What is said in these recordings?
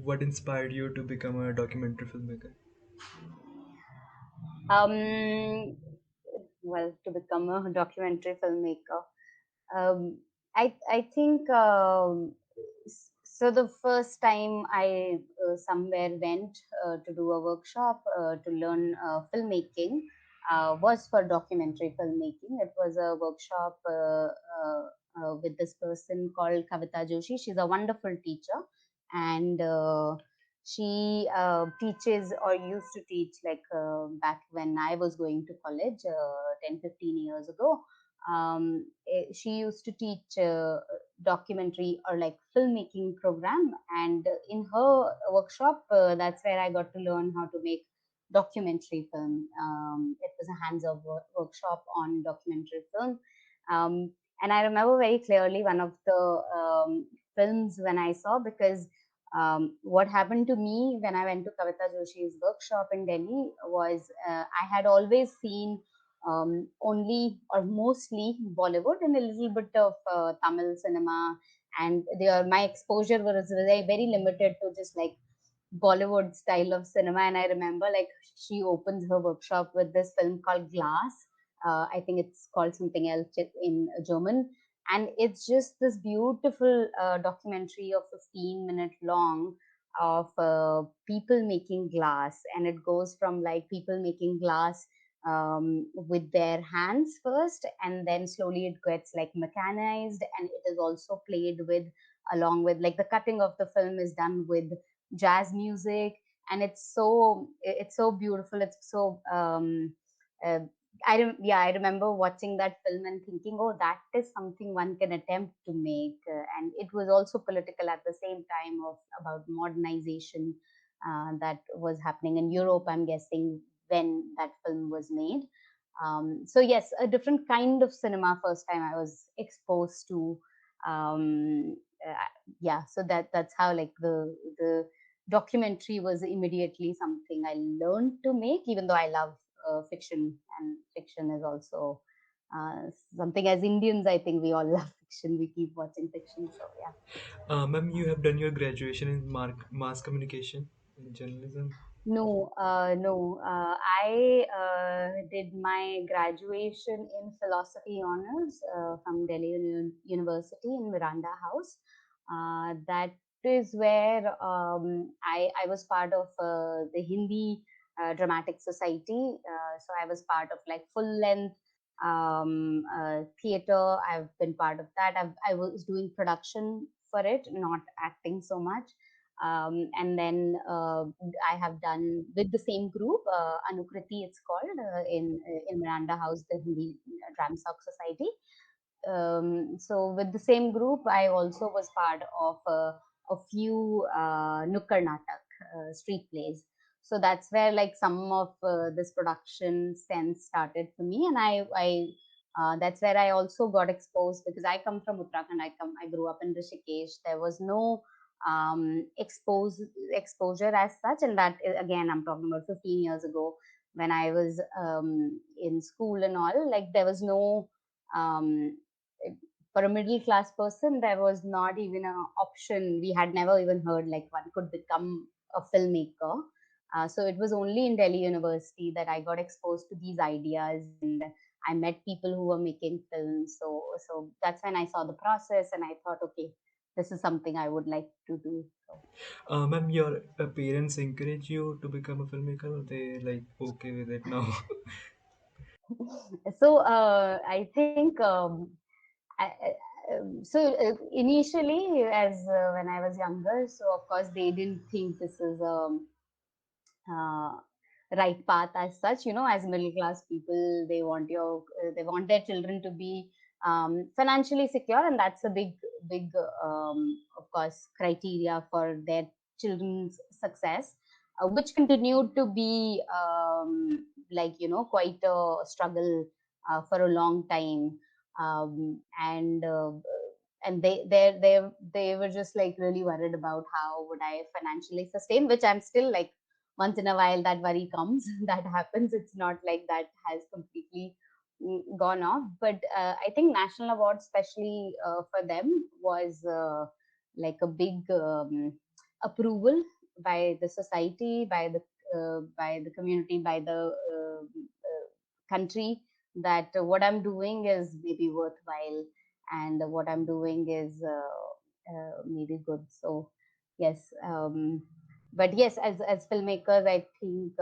what inspired you to become a documentary filmmaker? Um, well, to become a documentary filmmaker, um, I think so. The first time I somewhere went to do a workshop to learn filmmaking was for documentary filmmaking. It was a workshop with this person called Kavita Joshi. She's a wonderful teacher, and she teaches or used to teach like back when I was going to college 10, 15 years ago. She used to teach documentary or like filmmaking program, and in her workshop, that's where I got to learn how to make documentary film. It was a hands-on workshop on documentary film. um, and I remember very clearly one of the films when I saw, because what happened to me when I went to Kavita Joshi's workshop in Delhi was I had always seen only or mostly Bollywood and a little bit of Tamil cinema, and my exposure was very limited to just like Bollywood style of cinema. And I remember like she opens her workshop with this film called Glass. I think it's called something else in German. And it's just this beautiful documentary of 15-minute long of people making glass. And it goes from like people making glass with their hands first, and then slowly it gets like mechanized, and it is also played with along with like the cutting of the film is done with jazz music, and it's so beautiful. It's so uh, I remember watching that film and thinking, oh, that is something one can attempt to make. And it was also political at the same time of about modernization that was happening in Europe, I'm guessing, when that film was made. So yes, a different kind of cinema. First time I was exposed to. Um, yeah, so that's how like the documentary was immediately something I learned to make, even though I love fiction, and fiction is also something as Indians, I think we all love fiction. We keep watching fiction. So, yeah. Ma'am, you have done your graduation in mass communication in journalism. No. I did my graduation in philosophy honors from Delhi University in Miranda House. That is where I was part of the Hindi Dramatic Society. So I was part of like full length theater. I've been part of that. I was doing production for it, not acting so much. And then I have done with the same group, Anukriti, it's called, in Miranda House, the Hindi Dramsoc Society. So with the same group, I also was part of a few Nukkad Natak street plays. So that's where like some of this production sense started for me, and that's where I also got exposed, because I come from Uttarakhand. I grew up in Rishikesh. There was no um, expose exposure as such, and that again I'm talking about 15 years ago when I was in school and all. Like there was no um, for a middle class person, there was not even an option. We had never even heard like one could become a filmmaker. So it was only in Delhi University that I got exposed to these ideas, and I met people who were making films. So that's when I saw the process, and I thought, okay, this is something I would like to do. So, Ma'am, your parents encourage you to become a filmmaker, or they like okay with it now? so I think initially, as when I was younger, so of course they didn't think this is uh, right path as such. As middle class people, they want their children to be financially secure, and that's a big of course criteria for their children's success, which continued to be like quite a struggle for a long time. And they were just like really worried about how would I financially sustain, which I'm still like, once in a while that worry comes. That happens. It's not like that has completely gone off. But I think national awards, especially for them, was like a big approval by the society, by the community, by the country, that what I'm doing is maybe worthwhile, and what I'm doing is maybe good. So yes, but yes, as filmmakers, I think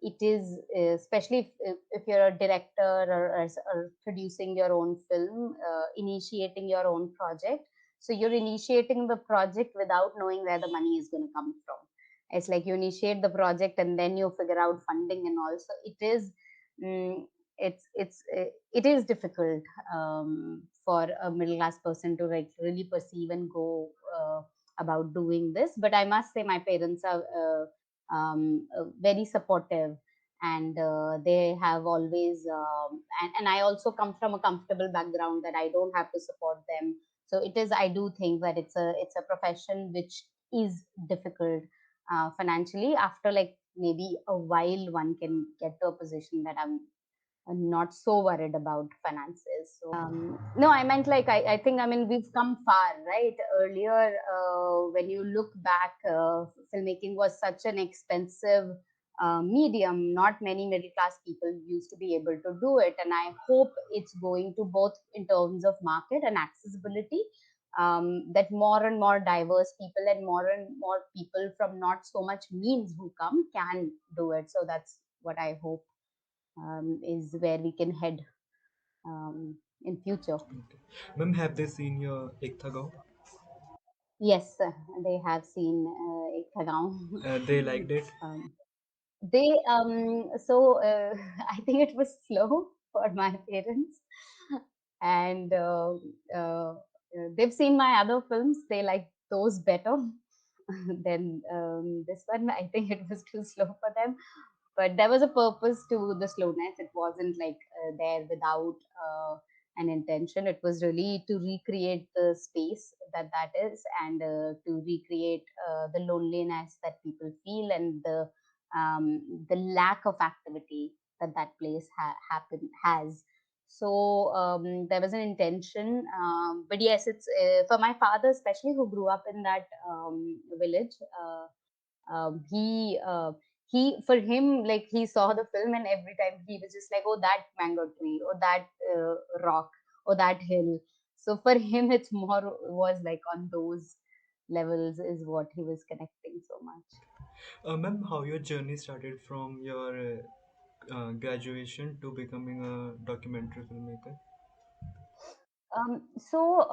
it is, especially if you're a director, or producing your own film, initiating your own project. So you're initiating the project without knowing where the money is going to come from. It's like you initiate the project and then you figure out funding and all. So it is, mm, it is difficult for a middle class person to like really perceive and go about doing this. But I must say, my parents are very supportive, and they have always, and I also come from a comfortable background that I don't have to support them. So it is, I do think that it's a profession which is difficult financially. After like maybe a while, one can get to a position that I'm not so worried about finances. So no, I meant like, I think, I mean, we've come far, right? Earlier, when you look back, filmmaking was such an expensive medium. Not many middle class people used to be able to do it, and I hope it's going to, both in terms of market and accessibility, that more and more diverse people and more people from not so much means who come can do it. So that's what I hope, is where we can head in future. Okay. Ma'am, have they seen your Tha Gaon? Yes, they have seen Tha Gaon. They liked it. um, they so I think it was slow for my parents, and they've seen my other films. They like those better than this one. I think it was too slow for them, but there was a purpose to the slowness. It wasn't like there without an intention. It was really to recreate the space that is, and to recreate the loneliness that people feel, and the lack of activity that place has. So there was an intention, but yes, it's for my father especially, who grew up in that village. He, for him, like, he saw the film, and every time he was just like, oh, that mango tree, or that rock, or that hill. So for him, it's more was like on those levels is what he was connecting so much. Ma'am, how your journey started from your graduation to becoming a documentary filmmaker? So,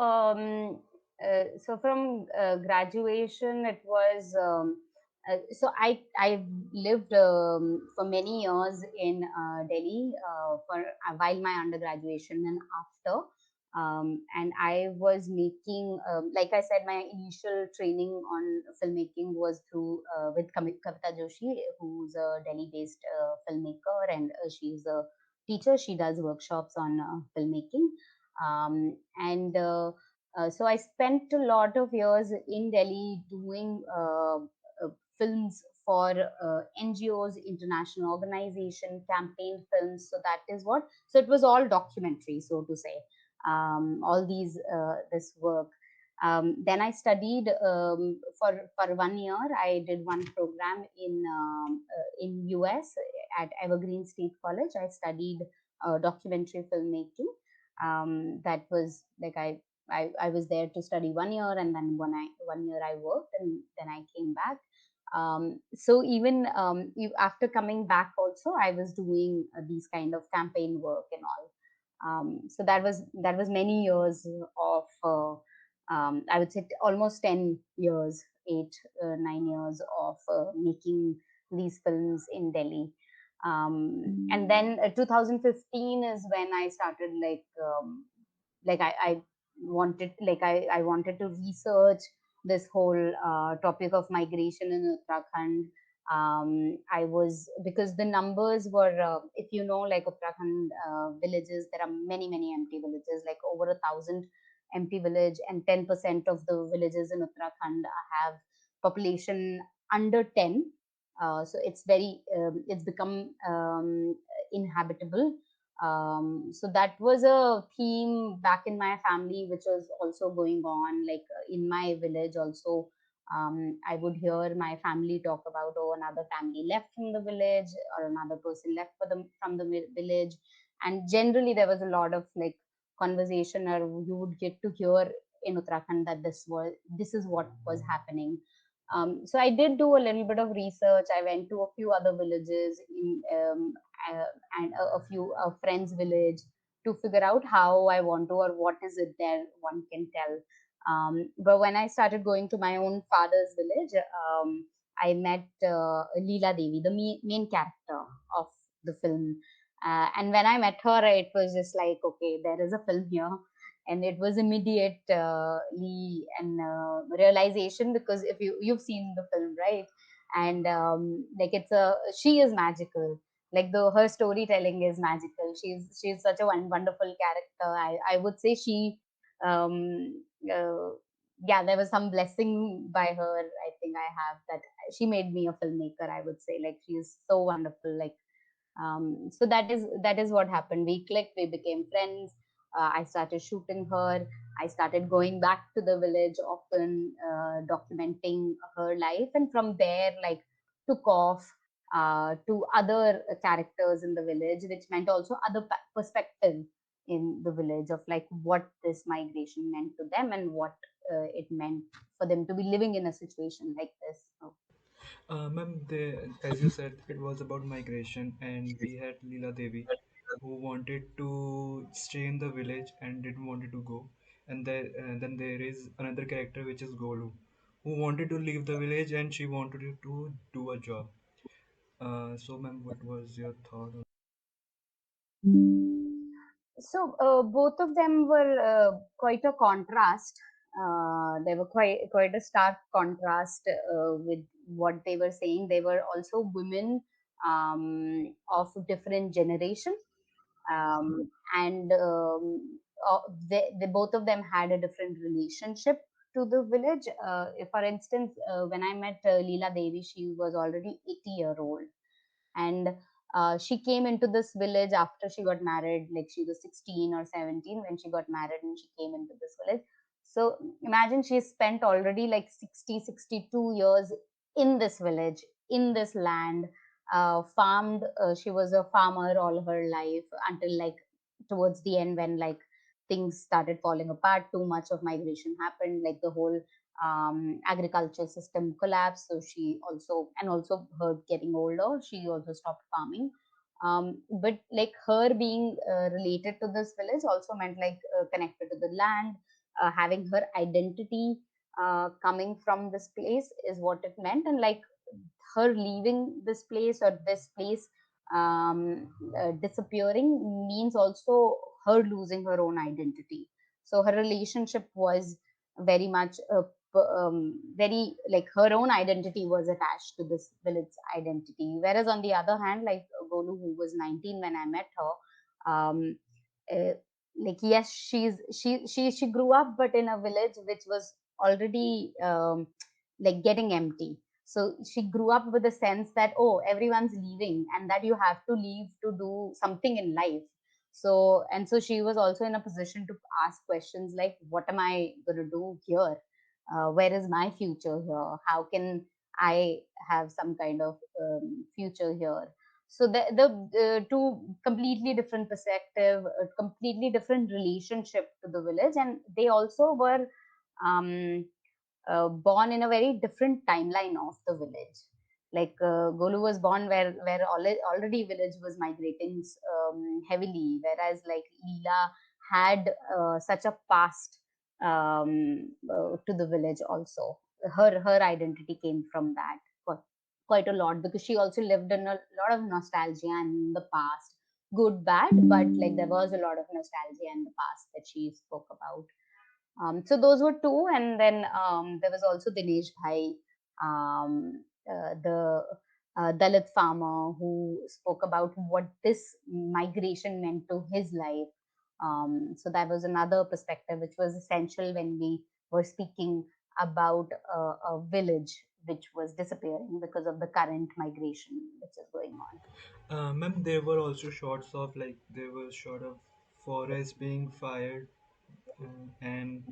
so from graduation, it was, so I lived for many years in Delhi for while my undergraduation and after. And I was making, like I said, my initial training on filmmaking was through with Kavita Joshi, who's a Delhi-based filmmaker, and she's a teacher. She does workshops on filmmaking, and so I spent a lot of years in Delhi doing films for NGOs, international organization, campaign films. So that is what. So it was all documentary, so to say. All these this work. Then I studied for 1 year. I did one program in US at Evergreen State College. I studied documentary filmmaking. That was like, I was there to study 1 year, and then 1 year I worked, and then I came back. So even after coming back also, I was doing these kind of campaign work and all. So that was many years of I would say almost 10 years, 8 9 years of making these films in Delhi. And then 2015 is when I started I wanted, I wanted to research this whole topic of migration in Uttarakhand. I was, because the numbers were, if you know, like Uttarakhand villages, there are many empty villages, like over 1,000 empty village, and 10% of the villages in Uttarakhand have population under 10. So it's very, it's become inhabitable. So that was a theme back in my family, which was also going on, like in my village also. I would hear my family talk about, oh, another family left from the village, or another person left from the village. And generally, there was a lot of like conversation, or you would get to hear in Uttarakhand that this is what was happening. So I did do a little bit of research. I went to a few other villages uh, and a few friends' village to figure out how I want to, or what is it there one can tell. But when I started going to my own father's village, I met Leela Devi, the main character of the film. And when I met her, it was just like, okay, there is a film here. And it was immediately an realization, because if you've seen the film, right? And like she is magical, like her storytelling is magical. She's such a wonderful character. I would say she uh, yeah, there was some blessing by her. I think I have that. She made me a filmmaker, I would say. Like, she is so wonderful. Like, so that is what happened. We clicked, we became friends. I started shooting her. I started going back to the village often, documenting her life, and from there, like, took off to other characters in the village, which meant also other perspective in the village of like what this migration meant to them, and what it meant for them to be living in a situation like this. So, Ma'am, as you said, it was about migration, and we had Leela Devi, who wanted to stay in the village and didn't wanted to go. Then there is another character which is Golu, who wanted to leave the village and she wanted to do a job. So, ma'am, what was your thought on? both of them were quite a contrast. They were quite a stark contrast with what they were saying. They were also women of different generation, and they both of them had a different relationship to the village. If, for instance, when I met Leela Devi, she was already 80-year-old, and she came into this village after she got married. Like, she was 16 or 17 when she got married, and she came into this village. So imagine, she spent already like 60, 62 years in this village, in this land, farmed. She was a farmer all her life, until like towards the end, when like things started falling apart, too much of migration happened, like the whole agriculture system collapsed. So she also, and also her getting older, she also stopped farming. But like her being related to this village also meant like connected to the land, having her identity coming from this place is what it meant. And like her leaving this place, or this place disappearing, means also her losing her own identity. So her relationship was very much very like her own identity was attached to this village identity. Whereas on the other hand, like Golu, who was 19 when I met her, uh, like, yes, she grew up, but in a village which was already like getting empty. So she grew up with a sense that, oh, everyone's leaving, and that you have to leave to do something in life. So she was also in a position to ask questions like, what am I going to do here? Where is my future here? How can I have some kind of future here? So the two completely different perspective, a completely different relationship to the village. And they also were um, born in a very different timeline of the village. Like, Golu was born where already village was migrating heavily, whereas like Leela had such a past to the village also. Her identity came from that quite a lot, because she also lived in a lot of nostalgia in the past, good, bad, but like there was a lot of nostalgia in the past that she spoke about. So those were two, and then there was also Dinesh Bhai, the Dalit farmer, who spoke about what this migration meant to his life. So that was another perspective which was essential when we were speaking about a village, which was disappearing because of the current migration which is going on. Ma'am, there were also shots of like there was shot of forest being fired, and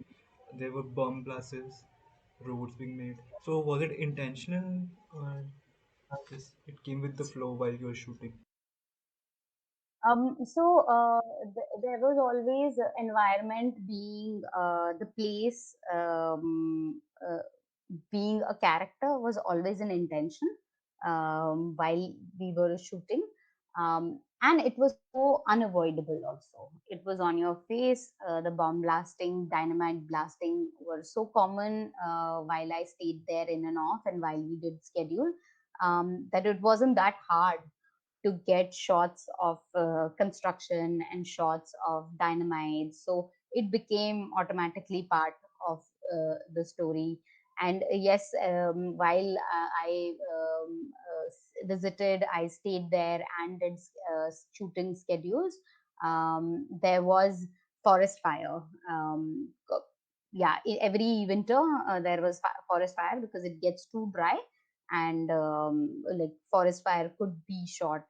there were bomb blasts, roads being made. So was it intentional or just it came with the flow while you were shooting? There was always environment being the place, being a character was always an intention while we were shooting. And it was so unavoidable also. It was on your face. The bomb blasting, dynamite blasting were so common while I stayed there in and off and while we did schedule, that it wasn't that hard to get shots of construction and shots of dynamite. So it became automatically part of the story. And yes, while visited, I stayed there and did shooting schedules. There was forest fire. Yeah, every winter there was forest fire because it gets too dry, and like forest fire could be shot.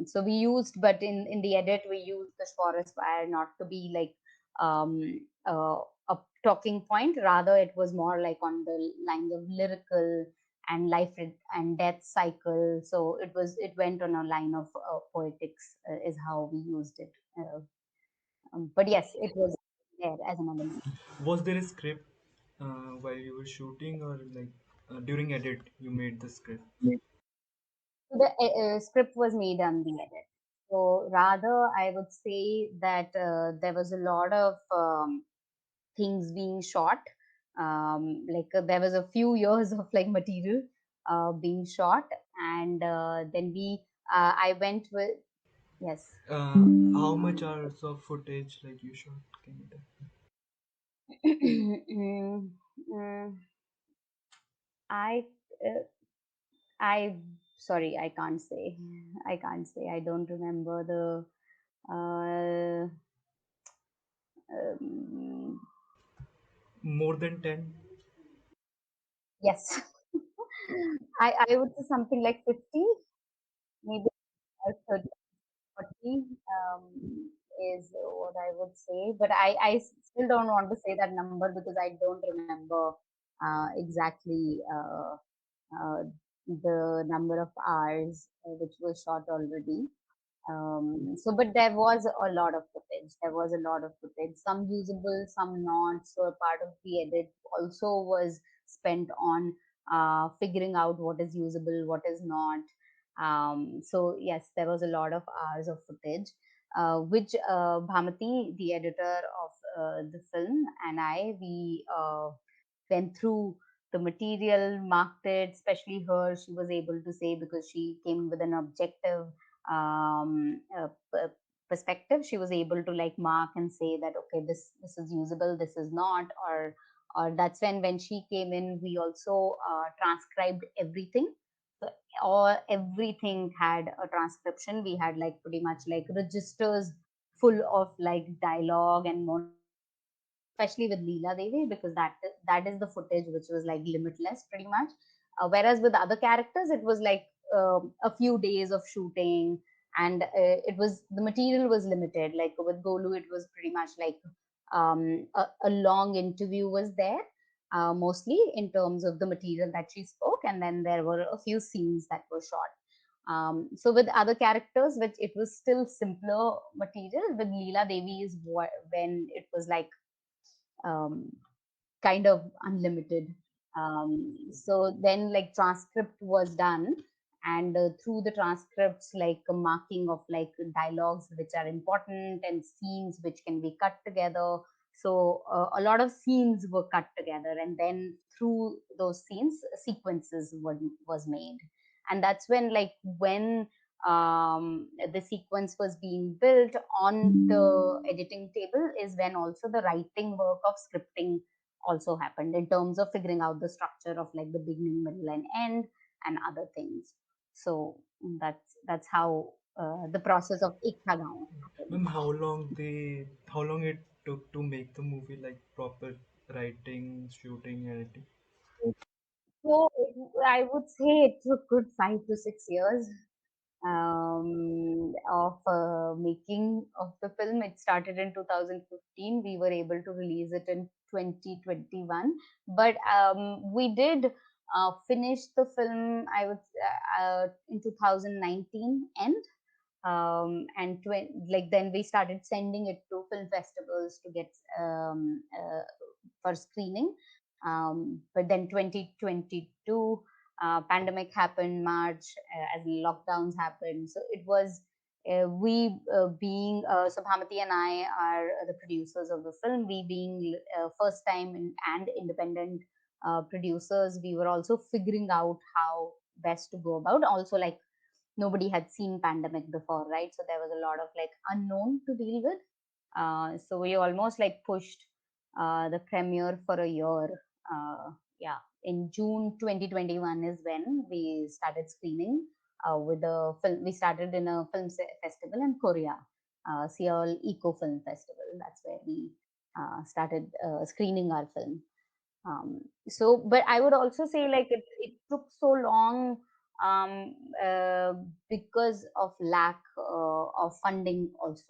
So we used, but in the edit we used the forest fire not to be like um, uh, a talking point. Rather, it was more like on the lines of lyrical and life and death cycle. So it went on a line of poetics, is how we used it. But yes, it was there as an element. Was there a script while you were shooting, or like during edit you made the script? So the script was made on the edit. So rather, I would say that there was a lot of things being shot. There was a few years of like material being shot, and then I went with, yes. How much hours of footage like you shot? Can you tell? Mm, mm, I uh, I sorry, I can't say. I can't say. I don't remember the. Uh, um, More than 10? yes, I would say something like 50, maybe 30, 40 is what I would say. But I still don't want to say that number because I don't remember exactly uh, the number of hours which was shot already. But there was a lot of footage. There was a lot of footage, some usable, some not. So a part of the edit also was spent on figuring out what is usable, what is not. So yes, there was a lot of hours of footage, which Bhamati, the editor of the film, and we went through the material, marked it, especially her. She was able to say, because she came with an objective perspective, she was able to like mark and say that, okay, this is usable, this is not. Or that's when she came in, we also transcribed everything. So, or everything had a transcription. We had like pretty much like registers full of like dialogue and monologue, especially with Leela Devi, because that is the footage which was like limitless pretty much. Whereas with other characters, it was like a few days of shooting, and it was the material was limited. Like with Golu, it was pretty much like a long interview was there, mostly in terms of the material that she spoke, and then there were a few scenes that were shot. So with other characters, which it was still simpler material. With Leela Devi is when it was like um, kind of unlimited. So then, like transcript was done, and through the transcripts, like a marking of like dialogues which are important and scenes which can be cut together. So a lot of scenes were cut together, and then through those scenes, sequences was made, and that's when when the sequence was being built on the editing table is when also the writing work of scripting also happened in terms of figuring out the structure of like the beginning, middle, and end, and other things. So that's how the process of Ek Tha Gaon happened. Ma'am, how long it took to make the movie, like proper writing, shooting, editing? So I would say it took good 5 to 6 years of making of the film. It started in 2015. We were able to release it in 2021, but we did finish the film. I would in 2019 end. And like then we started sending it to film festivals to get for screening. But then 2022 pandemic happened March, as lockdowns happened, so it was we being so Bhamati and I are the producers of the film. We being first time and independent producers, we were also figuring out how best to go about. Also, like, nobody had seen pandemic before, right? So there was a lot of like unknown to deal with. So we almost like pushed the premiere for a year. Yeah, in June 2021 is when we started screening with a film. We started in a festival in Korea, Seoul Eco Film Festival. That's where we started screening our film. So, but I would also say like it took so long um, uh, because of lack of funding also.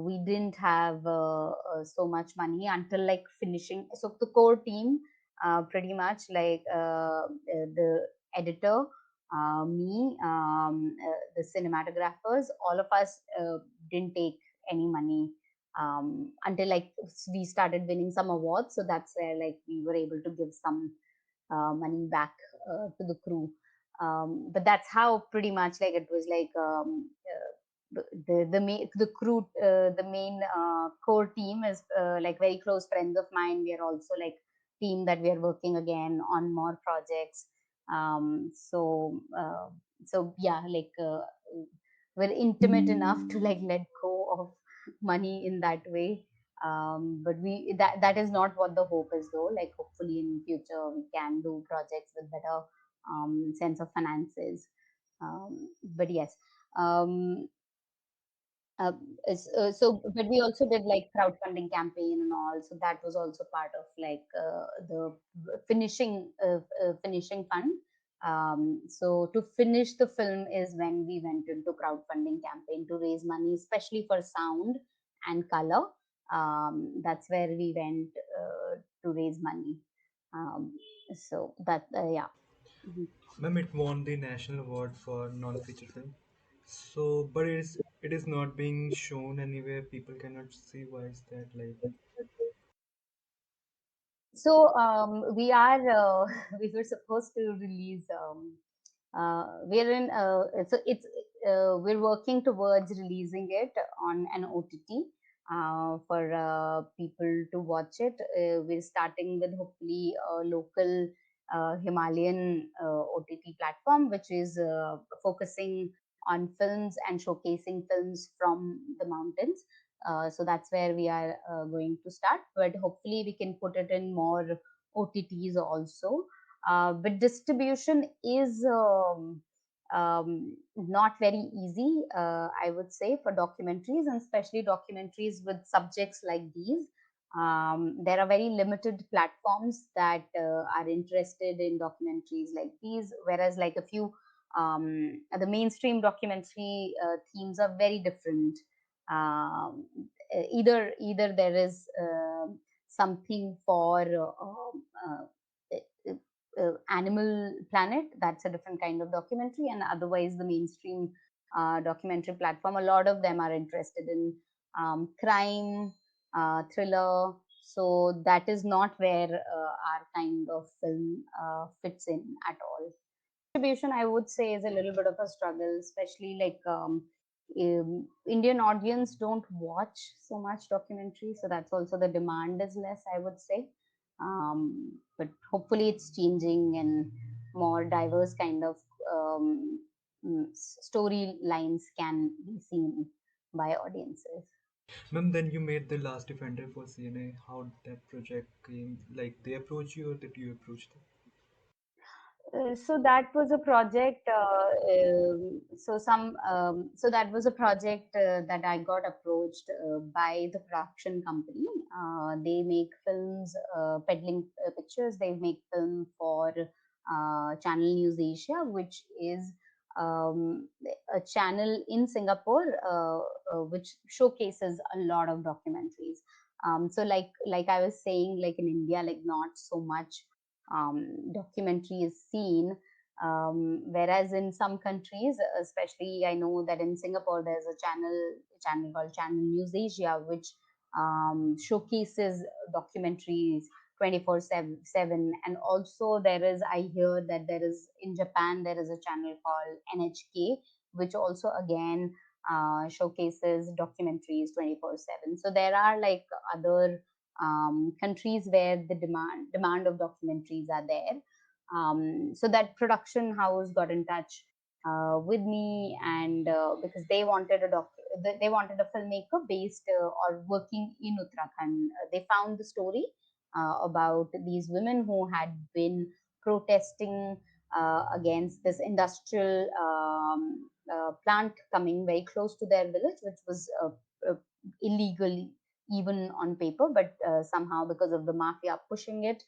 We didn't have so much money until like finishing. So the core team, pretty much like the editor, me, the cinematographers, all of us didn't take any money until like we started winning some awards. So that's where like we were able to give some money back to the crew. But that's how pretty much like it was like the crew, the main core team is like very close friends of mine. We are also like team that we are working again on more projects. So yeah, like we're intimate enough to like let go of money in that way. But we that is not what the hope is though. Like hopefully in future we can do projects with better sense of finances. But yes, um, uh, so but we also did like crowdfunding campaign and all, so that was also part of like the finishing fund. So to finish the film is when we went into crowdfunding campaign to raise money, especially for sound and color. That's where we went to raise money. um, so that yeah. Mhm. Ma'am, it won the national award for non-feature film. So, but it is not being shown anywhere. People cannot see. Why is that like? So we are we were supposed to release we're in so it's we're working towards releasing it on an OTT for people to watch it. We're starting with hopefully a local Himalayan OTT platform, which is focusing on films and showcasing films from the mountains. So that's where we are going to start, but hopefully we can put it in more OTTs also. But distribution is not very easy, I would say, for documentaries, and especially documentaries with subjects like these. There are very limited platforms that are interested in documentaries like these, whereas like a few the mainstream documentary themes are very different. Um, either there is something for Animal Planet, that's a different kind of documentary, and otherwise the mainstream documentary platform, a lot of them are interested in crime, thriller. So that is not where our kind of film fits in at all. Distribution, I would say, is a little bit of a struggle, especially like Indian audience don't watch so much documentary, so that's also the demand is less, I would say. But hopefully, it's changing and more diverse kind of storylines can be seen by audiences. Ma'am, then you made the last defender for CNA. How that project came? Like they approach you or did you approach them? So that was a project. So that was a project that I got approached by the production company. They make films, peddling pictures. They make film for channel News Asia, which is a channel in Singapore which showcases a lot of documentaries. So like I was saying, like in India, like not so much documentary is seen. Whereas in some countries, especially I know that in Singapore, there's a channel called Channel News Asia, which showcases documentaries 24/7. And also there is, I hear that there is in Japan, there is a channel called NHK, which also again showcases documentaries 24/7. So there are like other countries where the demand of documentaries are there. So that production house got in touch with me, and because they wanted they wanted a filmmaker based or working in Uttarakhand. They found the story about these women who had been protesting against this industrial plant coming very close to their village, which was illegal even on paper, but somehow because of the mafia pushing it,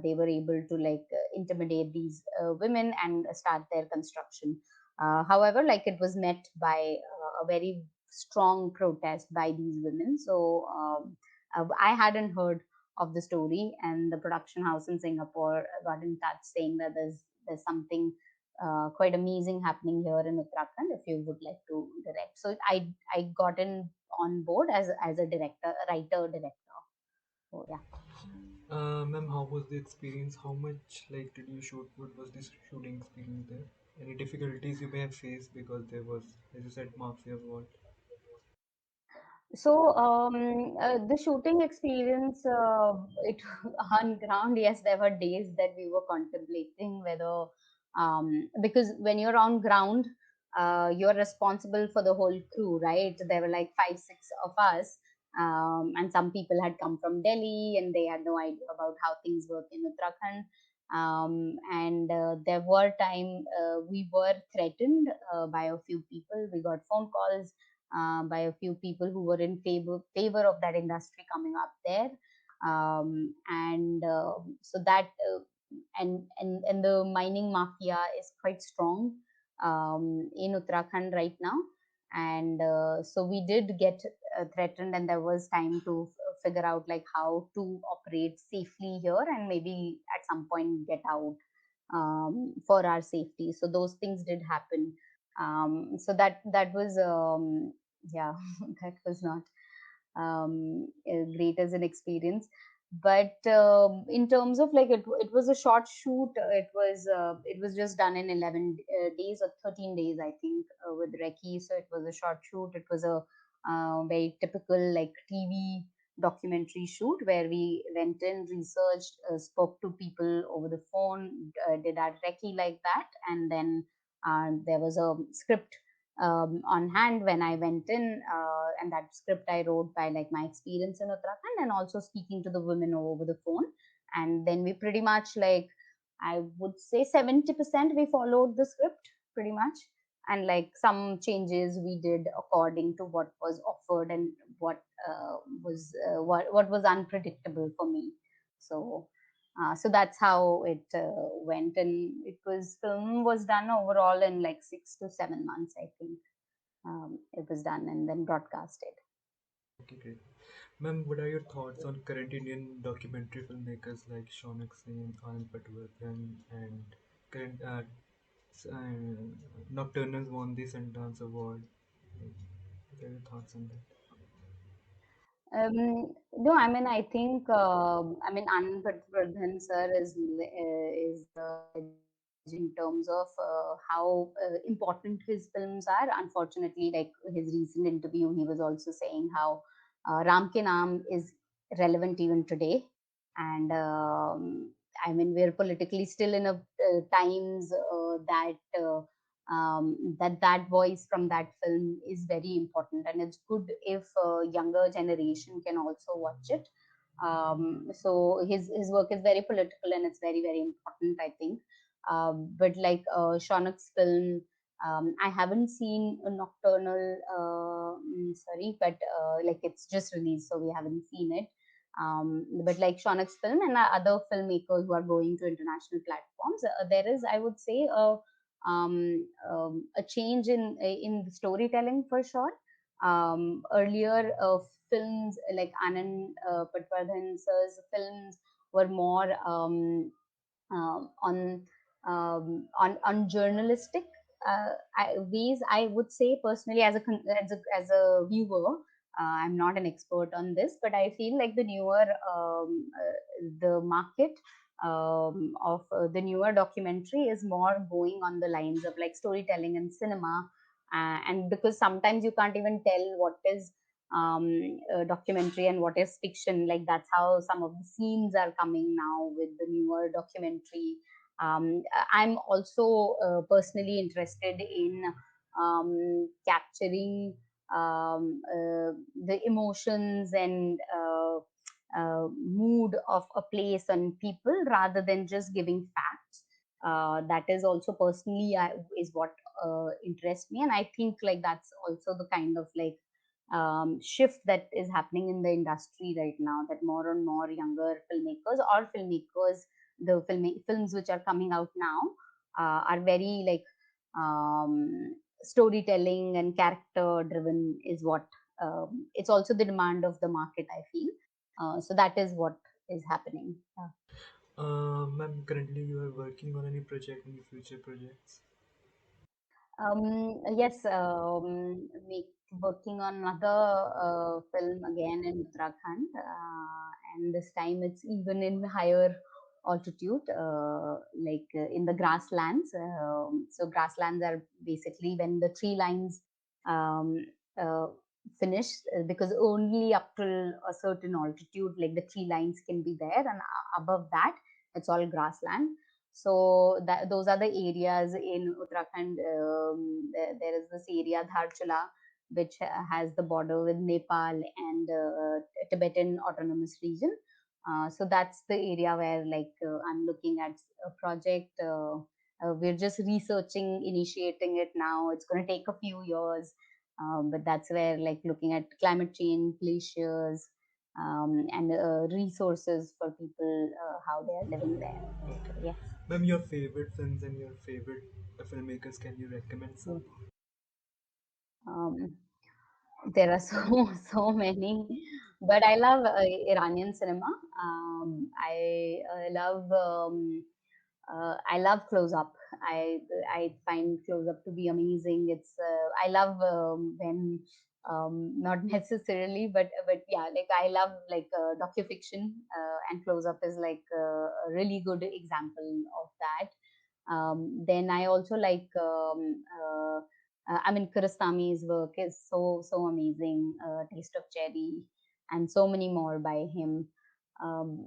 they were able to like intimidate these women and start their construction. However, like it was met by a very strong protest by these women. So I hadn't heard of the story, and the production house in Singapore got in touch saying that there's something quite amazing happening here in Uttarakhand if you would like to direct. So I got in on board as a director, a writer director. So yeah. Ma'am, how was the experience? How much like did you shoot? What was this shooting experience there? Any difficulties you may have faced because there was, as you said, mafia involved? So the shooting experience, it on ground, yes, there were days that we were contemplating whether, because when you're on ground, you're responsible for the whole crew, right? There were like 5, 6 of us, and some people had come from Delhi and they had no idea about how things work in Uttarakhand. And there were time we were threatened by a few people. We got phone calls by a few people who were in favor of that industry coming up there, and so that and the mining mafia is quite strong in Uttarakhand right now, and so we did get threatened, and there was time to figure out like how to operate safely here and maybe at some point get out for our safety. So those things did happen. So that was yeah, that was not great as an experience. But in terms of like it was a short shoot. It was just done in 11 days or 13 days, I think, with Reki. So it was a short shoot. It was a very typical like TV documentary shoot where we went in, researched, spoke to people over the phone, did our Reki like that, and then there was a script on hand when I went in, and that script I wrote by like my experience in Uttarakhand and also speaking to the women over the phone. And then we pretty much like, I would say 70% we followed the script pretty much. And like some changes we did according to what was offered and what what was unpredictable for me. So so that's how it went, and it was film was done overall in like 6 to 7 months, I think. It was done and then broadcasted. Okay, great. Ma'am, what are your thoughts on current Indian documentary filmmakers like Shaunak Singh, Anand Patwardhan, and current Nocturnals won the Sundance Award? Like, what are your thoughts on that? No, I mean, I think, I mean, Anand Patwardhan sir is a legend in terms of how important his films are. Unfortunately, like his recent interview, he was also saying how Ram Ke Naam is relevant even today. And I mean, we're politically still in a times that voice from that film is very important, and it's good if younger generation can also watch it. So his work is very political and it's very very important, I think. But like Shaunak's film, I haven't seen a Nocturnal, sorry, but like it's just released, so we haven't seen it. But like Shonak's film and other filmmakers who are going to international platforms, there is, I would say, a change in the storytelling for sure. Earlier, films like Anand Patwardhan sir's films were more on on journalistic ways. I would say personally, as as a viewer, I'm not an expert on this, but I feel like the newer the market of the newer documentary is more going on the lines of like storytelling and cinema, and because sometimes you can't even tell what is documentary and what is fiction. Like that's how some of the scenes are coming now with the newer documentary. I'm also personally interested in capturing the emotions and mood of a place and people rather than just giving facts. That is also personally is what interests me, and I think like that's also the kind of like shift that is happening in the industry right now, that more and more younger filmmakers or filmmakers, the films which are coming out now are very like storytelling and character driven is what it's also the demand of the market, I feel. So that is what is happening. Yeah. Ma'am, currently you are working on any project, any future projects? Yes, working on another film again in Uttarakhand, and this time it's even in higher altitude, in the grasslands. So grasslands are basically when the tree lines um, uh, finish, because only up till a certain altitude, like the tree lines can be there, and above that, it's all grassland. So that those are the areas in Uttarakhand. There is this area Dharchula, which has the border with Nepal and Tibetan Autonomous Region. So that's the area where like I'm looking at a project. We're just researching, initiating it now. It's going to take a few years, but that's where like looking at climate change, glaciers, and resources for people, how they are living there. So yes. Ma'am, your favorite films and your favorite filmmakers, can you recommend some? Yes. Um, there are so so many, but I love Iranian cinema. I love Close Up. I find Close Up to be amazing. It's I love when not necessarily, but yeah, like I love like docufiction, and Close Up is like a really good example of that. Then I also like I mean Kurastami's work is so so amazing. Taste of Cherry and so many more by him.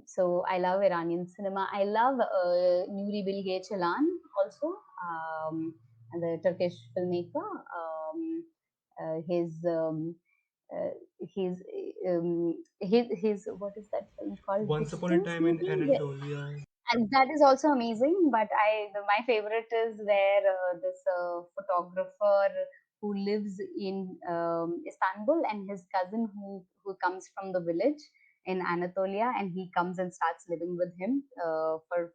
So I love Iranian cinema. I love Nuri Bilge Ceylan also, the Turkish filmmaker. His uh, his what is that film called? Once Upon a Distance, Time in maybe. Anatolia. And that is also amazing. But my favorite is where this photographer who lives in Istanbul, and his cousin who comes from the village in Anatolia, and he comes and starts living with him for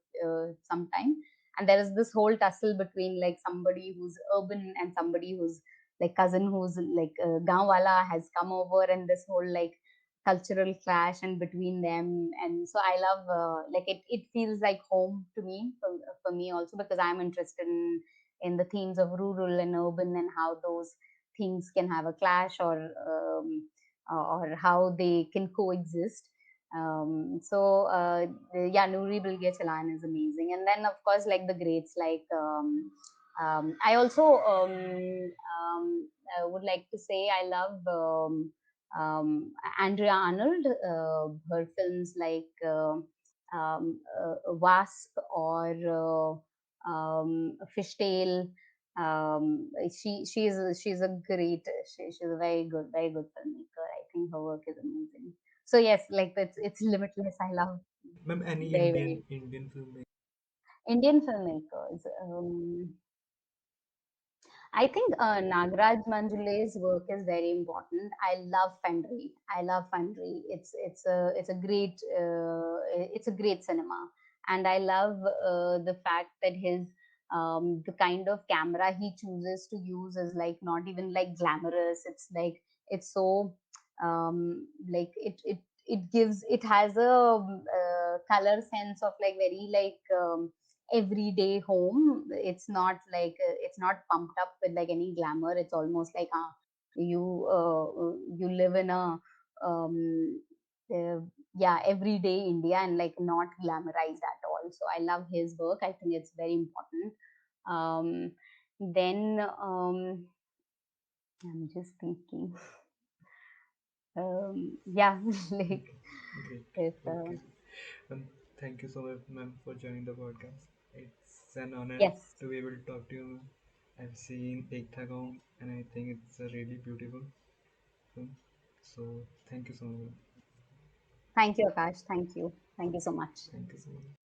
some time. And there is this whole tussle between like somebody who's urban and somebody who's like cousin who's like gaonwala has come over, and this whole like cultural clash and between them. And so I love like it feels like home to me, for me also, because I'm interested in the themes of rural and urban and how those things can have a clash, or how they can coexist. So yeah, Nuri Bilge Ceylan is amazing. And then of course like the greats like I also would like to say I love Andrea Arnold, her films like Wasp or Fishtail. She's a great, she's a very good filmmaker. I think her work is amazing. So yes, like it's limitless. I love Ma'am, any very very Indian filmmaker? Indian filmmakers. I think Nagraj Manjule's work is very important. I love Fenry. I love Fenry. It's a great cinema, and I love the fact that his the kind of camera he chooses to use is like not even like glamorous. It's like it's so like it gives it has a color sense of like very like everyday home. It's not like it's not pumped up with like any glamour. It's almost like you live in a um, uh, yeah, everyday India, and like not glamorized at all. So I love his work. I think it's very important. um, then I'm just thinking yeah like Okay, great. if Okay. And thank you so much, ma'am, for joining the podcast. It's an honor yes, to be able to talk to you. I've seen Tha Gaon, and I think it's a really beautiful film. So thank you so much. thank you, Akash. Thank you so much. Thank you so much.